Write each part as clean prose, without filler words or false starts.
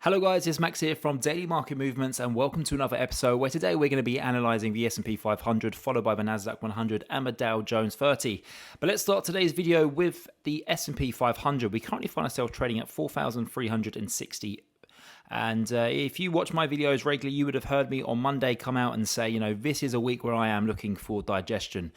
Hello guys, it's Max here from Daily Market Movements and welcome to another episode where today we're going to be analysing the S&P500 followed by the Nasdaq100 and the DowJones30. But let's start today's video with the S&P500. We currently find ourselves trading at 4,360. And if you watch my videos regularly, you would have heard me on Monday come out and say, this is a week where I am looking for digestion.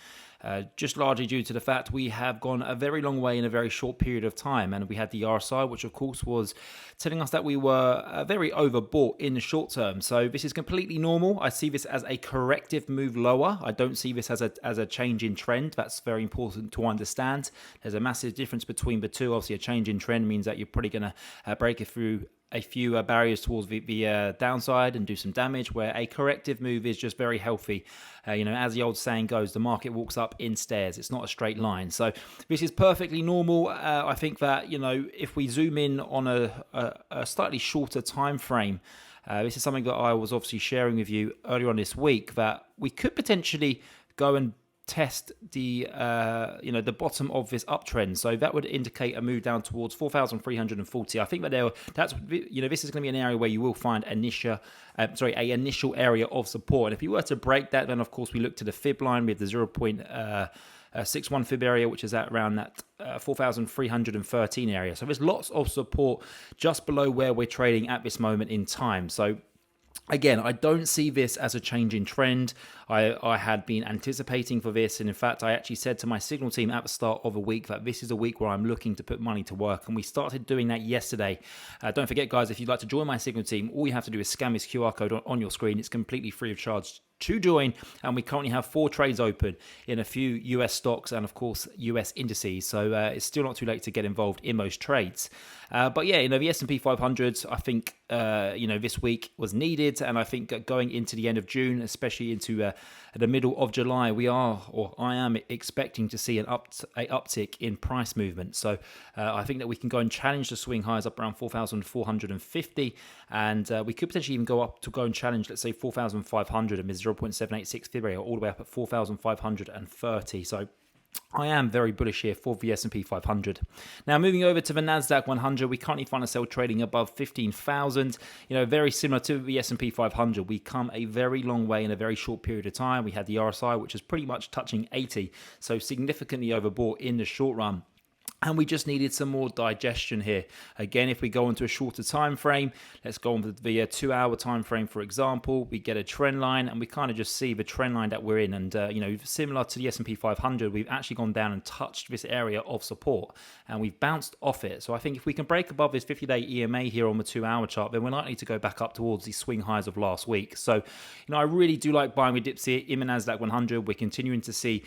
Just largely due to the fact we have gone a very long way in a very short period of time. And we had the RSI, which of course was telling us that we were very overbought in the short term. So this is completely normal. I see this as a corrective move lower. I don't see this as a change in trend. That's very important to understand. There's a massive difference between the two. Obviously, a change in trend means that you're probably going to break it through a few barriers towards the downside and do some damage, where a corrective move is just very healthy. As the old saying goes, the market walks up in stairs. It's not a straight line. So this is perfectly normal. I think that, if we zoom in on a slightly shorter time frame, this is something that I was obviously sharing with you earlier on this week, that we could potentially go and test the bottom of this uptrend. So that would indicate a move down towards 4,340. I think that this is going to be an area where you will find a initial area of support. And if you were to break that, then of course we look to the fib line with the 0.61 fib area, which is at around that 4,313 area. So there's lots of support just below where we're trading at this moment in time. So again, I don't see this as a change in trend. I had been anticipating for this, and in fact, I actually said to my signal team at the start of the week that this is a week where I'm looking to put money to work, and we started doing that yesterday. Don't forget, guys, if you'd like to join my signal team, all you have to do is scan this QR code on your screen. It's completely free of charge to join, and we currently have 4 trades open in a few US stocks and of course US indices, so it's still not too late to get involved in those trades. But yeah, the S&P 500, I think this week was needed, and I think going into the end of June, especially into the middle of July, I am expecting to see an uptick in price movement. So I think that we can go and challenge the swing highs up around 4,450, and we could potentially even go and challenge, let's say, 4,500 and 0.786 fib area, all the way up at 4,530. So I am very bullish here for the S&P 500. Now, moving over to the Nasdaq100, we currently find ourselves trading above 15,000. Very similar to the S&P 500. We come a very long way in a very short period of time. We had the RSI, which is pretty much touching 80, so significantly overbought in the short run. And we just needed some more digestion here. Again, if we go into a shorter time frame, let's go on the 2-hour time frame, for example, we get a trend line, and we kind of just see the trend line that we're in. And similar to the S&P 500, we've actually gone down and touched this area of support, and we've bounced off it. So I think if we can break above this 50-day EMA here on the 2-hour chart, then we're likely to go back up towards the swing highs of last week. So I really do like buying with dips here in the Nasdaq100. We're continuing to see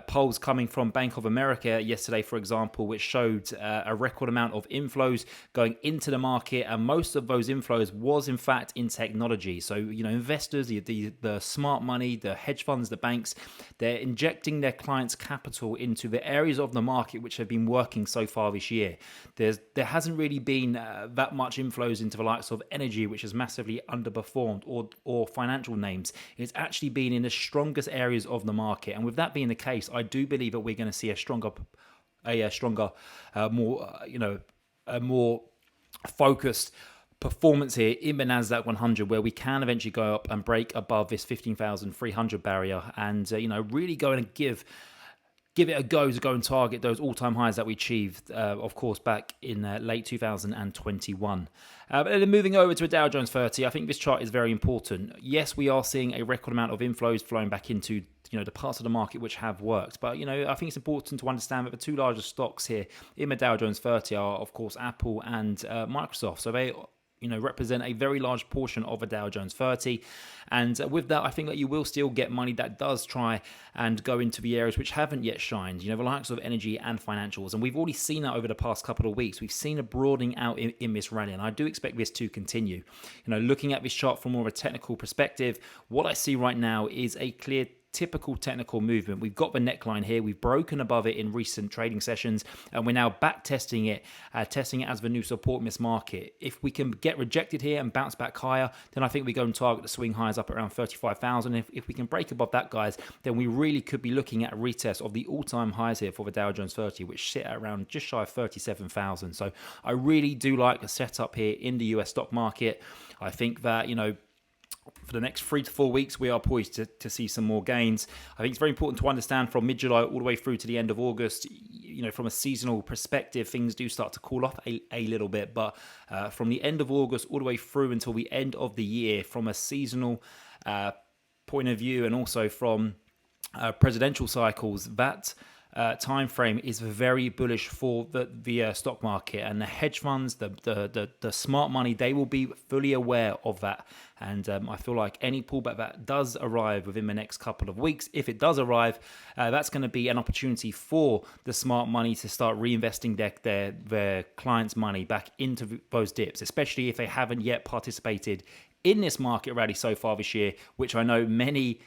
polls coming from Bank of America yesterday, for example, which showed a record amount of inflows going into the market, and most of those inflows was in fact in technology. So investors, the smart money, the hedge funds, the banks, they're injecting their clients' capital into the areas of the market which have been working so far this year. There hasn't really been that much inflows into the likes of energy, which has massively underperformed, or financial names. It's actually been in the strongest areas of the market, and with that being the case, I do believe that we're going to see a more focused performance here in the Nasdaq100, where we can eventually go up and break above this 15,300 barrier, and really go and give it a go to go and target those all-time highs that we achieved, of course, back in late 2021. But then moving over to a DowJones30, I think this chart is very important. Yes, we are seeing a record amount of inflows flowing back into the parts of the market which have worked. But, I think it's important to understand that the 2 largest stocks here in the DowJones30 are, of course, Apple and Microsoft. So they represent a very large portion of a DowJones30. And with that, I think that you will still get money that does try and go into the areas which haven't yet shined, the likes of energy and financials. And we've already seen that over the past couple of weeks. We've seen a broadening out in this rally, and I do expect this to continue. Looking at this chart from more of a technical perspective, what I see right now is a clear typical technical movement. We've got the neckline here. We've broken above it in recent trading sessions, and we're now back testing it as the new support in this market. If we can get rejected here and bounce back higher, then I think we go and target the swing highs up at around 35,000. If we can break above that, guys, then we really could be looking at a retest of the all-time highs here for the Dow Jones 30, which sit at around just shy of 37,000. So I really do like the setup here in the US stock market. I think that, for the next 3 to 4 weeks, we are poised to see some more gains. I think it's very important to understand from mid-July all the way through to the end of August, from a seasonal perspective, things do start to cool off a little bit. But from the end of August all the way through until the end of the year, from a seasonal point of view, and also from presidential cycles, that time frame is very bullish for the stock market, and the hedge funds, the smart money, they will be fully aware of that. And I feel like any pullback that does arrive within the next couple of weeks, if it does arrive, that's going to be an opportunity for the smart money to start reinvesting their clients' money back into those dips, especially if they haven't yet participated in this market rally so far this year, which I know many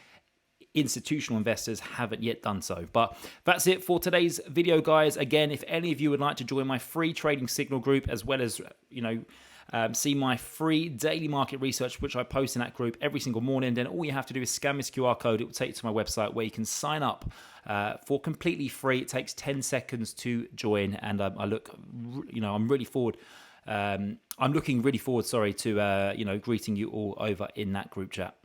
institutional investors haven't yet done so. But that's it for today's video, guys. Again, if any of you would like to join my free trading signal group, as well as see my free daily market research, which I post in that group every single morning, then all you have to do is scan this QR code. It will take you to my website where you can sign up for completely free. It takes 10 seconds to join, and I'm looking really forward, to greeting you all over in that group chat.